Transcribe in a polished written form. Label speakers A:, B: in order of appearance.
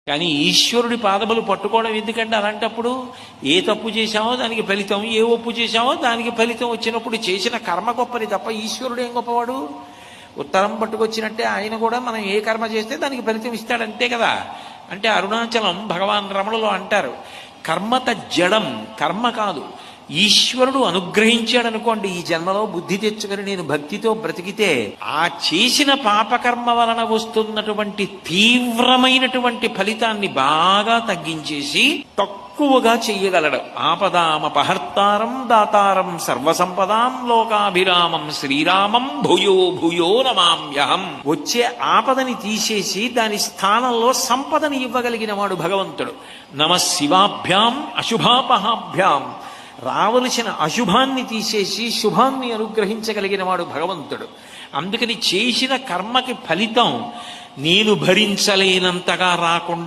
A: కానీ ఈశ్వరుడి పాదములు పట్టుకోవడం ఎందుకంటే అలాంటప్పుడు ఏ తప్పు చేశామో దానికి ఫలితం, ఏ ఒప్పు చేశామో దానికి ఫలితం వచ్చినప్పుడు చేసిన కర్మ గొప్పది తప్ప ఈశ్వరుడు ఏం గొప్పవాడు? ఉత్తరం పట్టుకొచ్చినట్టే ఆయన కూడా మనం ఏ కర్మ చేస్తే దానికి ఫలితం ఇస్తాడంతే కదా. అంటే అరుణాచలం భగవాన్ రమణులు అంటారు, కర్మత జడం, కర్మ కాదు, ఈశ్వరుడు అనుగ్రహించాడనుకోండి ఈ జన్మలో బుద్ధి తెచ్చుకొని నేను భక్తితో బ్రతికితే ఆ చేసిన పాపకర్మ వలన వస్తున్నటువంటి తీవ్రమైనటువంటి ఫలితాన్ని బాగా తగ్గించేసి తక్కువగా చెయ్యగలడు. ఆపదామపహర్తారం దాతారం సర్వసంపదాం లోకాభిరామం శ్రీరామం భూయో భూయో నమామ్యహం. వచ్చే ఆపదని తీసేసి దాని స్థానంలో సంపదని ఇవ్వగలిగిన వాడు భగవంతుడు. నమ శివాభ్యాం అశుభాపహాభ్యాం. రావలసిన అశుభాన్ని తీసేసి శుభాన్ని అనుగ్రహించగలిగిన వాడు భగవంతుడు. అందుకని చేసిన కర్మకి ఫలితం నేను భరించలేనంతగా రాకుండా